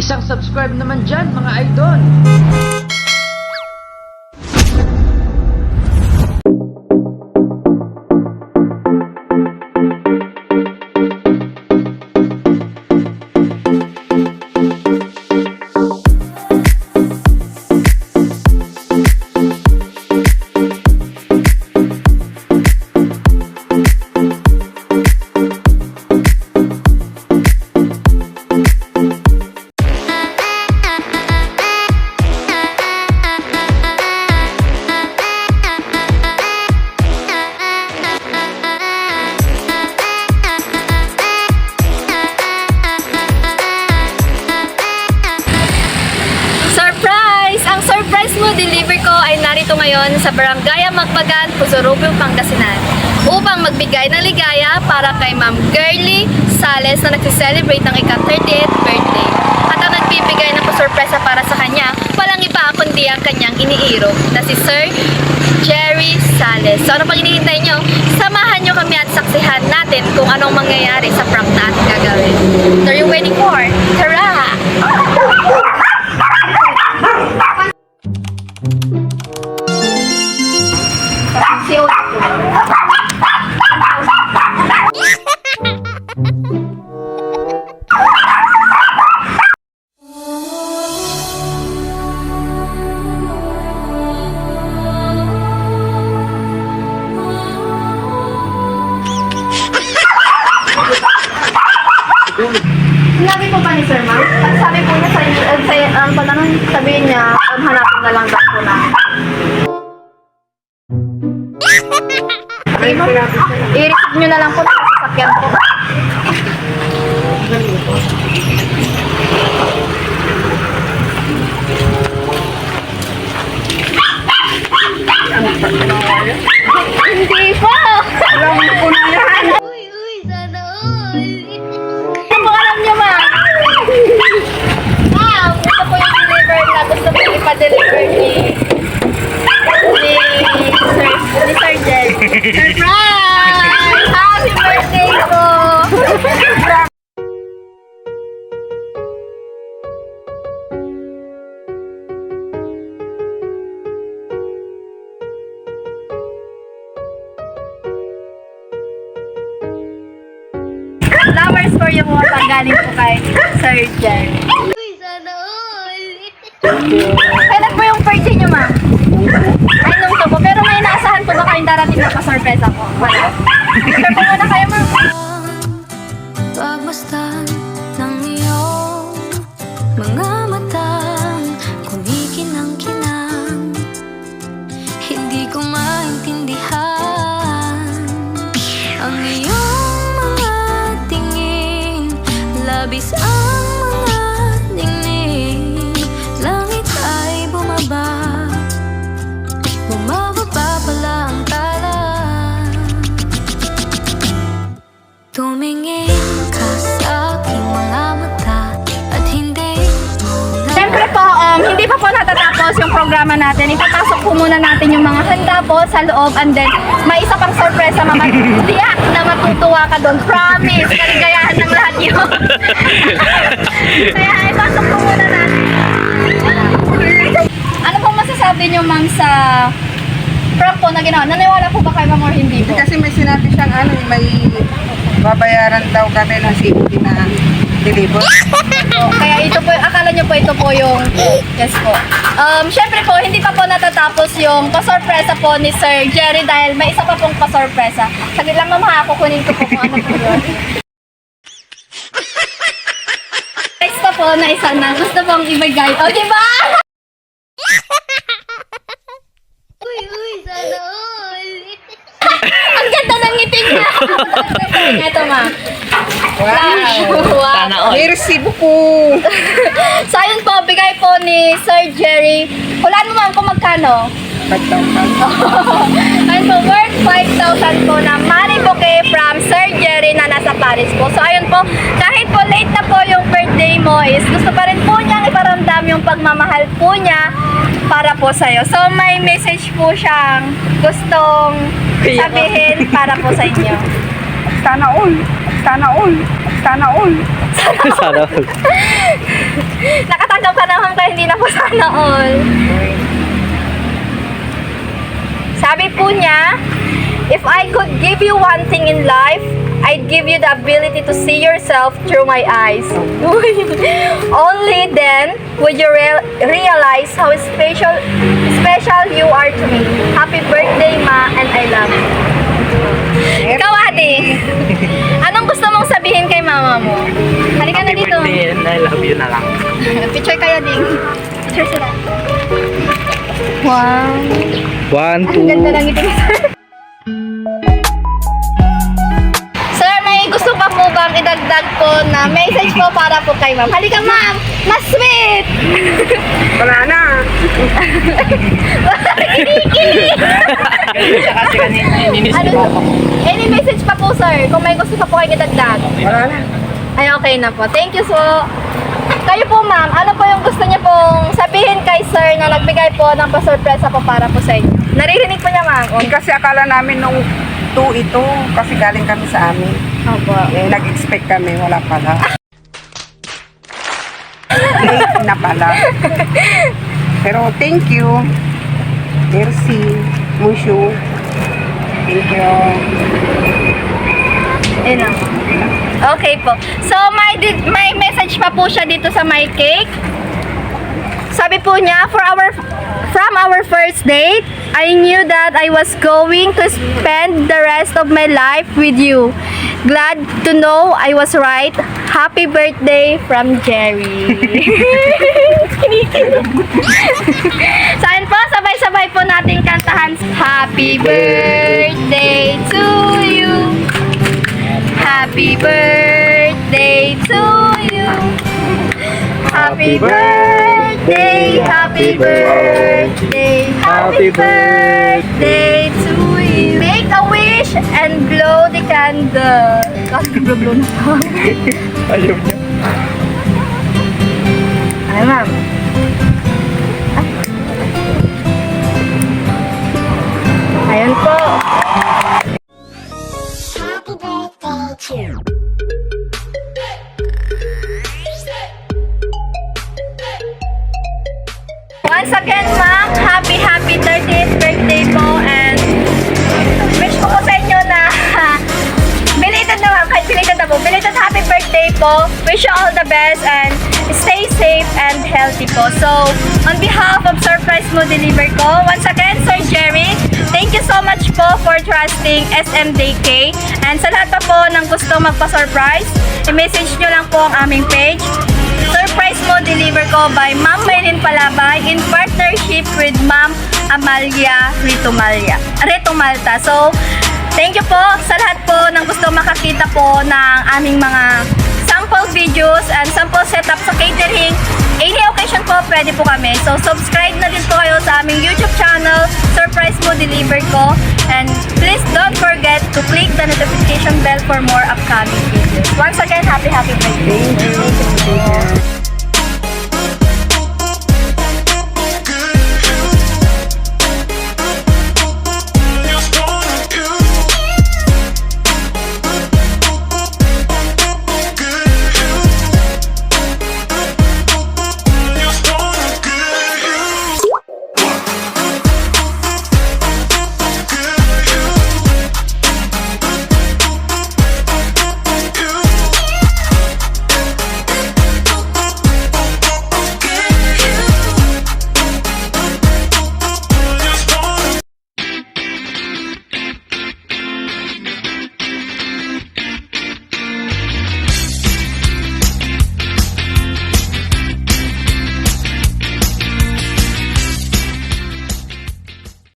Isang subscribe naman dyan mga idol. Deliver ko ay narito ngayon sa Barangay Magbagan, Pusurubio, Pangasinan upang magbigay ng ligaya para kay Ma'am Girly Sales na nagsi-celebrate ng ika-38th birthday. At ang nagbibigay ng pasurpresa para sa kanya, walang iba kundi ang kanyang iniiro na si Sir Jerry Sales. So ano pang hinihintay nyo? Samahan nyo kami at saksihan natin kung anong mangyayari sa prank na ating gagawin. So are you waiting for? Tara! Sinabi po ba ni Sir Ma? Pag sabi po niya pag anong sabihin niya, hanapin na lang daw po na. I-receive nyo na lang po sa sasakyan po. Hindi po! Alam po na yan! Sana all! Ano alam nyo, Ma? Wow! Ito po yung deliver na gusto ko ipa-deliver ni Sir Jen. Surprise! Happy birthday po! Flowers for yung mga panggaling po kay Sir Jen. Sana all! Kailan po yung birthday nyo, Ma? Ay, nung to po. Pero may inaasahan po ba kayong darating na pa-sorpresa po? Wala. Sure po muna kayo, Ma. Pagmasdan ng iyong mga matang kumikinang-kinang, hindi ko maintindihan ang iyong mga tingin, labis ang mga ningning, langit ay bumaba, bumababa pala ang tala. Tumingin ka sa aking mga mata at hindi mo na... Siyempre po, hindi pa po natatapos yung programa natin. Ipapasok po muna natin yung mga handa po sa loob and then may isa pang sorpresa, mamatiyak na matutuwa ka doon. Promise, kaligayahan ng lahat yun. Kaya ipasok po muna natin. Ano po masasabi nyo, Ma'am, sa prank po na ginawa? Naniwala po ba kayo, Ma'am, or hindi po? Kasi may sinabi siyang may babayaran daw kami ng safety na deliver. So, kaya ito po, akala nyo po ito po yung yes po. Syempre po, hindi pa po natatapos yung pasorpresa po ni Sir Jerry dahil may isa pa pong pasorpresa. Saglit lang, Ma'am, ha, kukunin ko po kung ano po yun. Next po na isa na gusto pong ibigay. O, diba? Uy, sana all! Ang ganda ng ngiti niya! Ito, Ma. Wow! Sana all. May resibo po. So, ayun po, bigay po ni Sir Jerry. Hulaan mo, Ma'am, kung magkano? 5,000. Ayun po, worth 5,000 po na money bouquet from Sir Jerry na nasa Paris po. So, ayun po, kahit po late na po yung birthday mo is gusto pa rin po niyang iparamdam yung pagmamahal po niya para po sa'yo. So, may message po siyang gustong sabihin para po sa inyo. Sana all. Sana all. Sana all. Sana all. Nakatanggap ka naman kaya hindi na po sana all. Sabi po niya, if I could give you one thing in life, I'd give you the ability to see yourself through my eyes. Only then would you realize how special you are to me. Happy birthday, Ma, and I love you. Ikaw, Ate, anong gusto mong sabihin kay mama mo? Halika na dito. Happy birthday and I love you na lang. Picture kayo, Ding. Picture sila. Wow. 1, Ang ganda lang ito, sir. Sir, may gusto pa po bang idagdag po na message po para po kay ma'am? Halika, ma'am! Mas sweet! Wala na. Kasi kanina ininis Ano, ko ako. any message pa po, sir? Kung may gusto pa po kayo idagdag. Wala na. Ay, okay na po. Thank you so. Kayo po, ma'am, ano po yung gusto niyo pong sabihin kay sir na nagbigay po ng pasurpresa po para po sa inyo? Naririnig po niya, ma'am. Kasi akala namin nung 2 ito, kasi galing kami sa amin. Opo. Eh, nag-expect kami, wala pala. Late na pala. Pero thank you. Merci. Mushu. Thank you. Ayun lang. Okay po. So, may message pa po siya dito sa my cake. Sabi po niya, from our first date, I knew that I was going to spend the rest of my life with you. Glad to know I was right. Happy birthday from Jerry. Kinikilig. Saan po? Sabay-sabay po natin kantahan. Happy birthday to you. Happy birthday to you. Happy birthday, happy birthday, happy birthday to you. Make a wish and blow the candle. Kasi blow na pa. Ayaw niya. Ay, ma'am. Ayan po. Once again, ma'am, happy 30th birthday po, and wish ko po sa inyo na belated na ma'am, kahit belated na po, belated happy birthday po. Wish you all the best and stay safe and healthy po. So, on behalf of Surprise Mo Deliver ko, once again, Sir Jerry, thank you so much po for trusting SMDK. And sa lahat pa po ng gusto magpa-surprise, i-message nyo lang po ang aming page. Surprise Mo Deliver ko by Ma'am Maylin Palabay in partnership with Ma'am Amalia Retomalta. So, thank you po sa lahat po ng gusto makakita po ng aming mga sample videos and sample setup sa catering. Any occasion po, pwede po kami. So, subscribe na din po kayo sa aming YouTube channel, Surprise Mo Deliver ko. And please don't forget to click the notification bell for more upcoming videos. Once again, happy birthday. Thank you.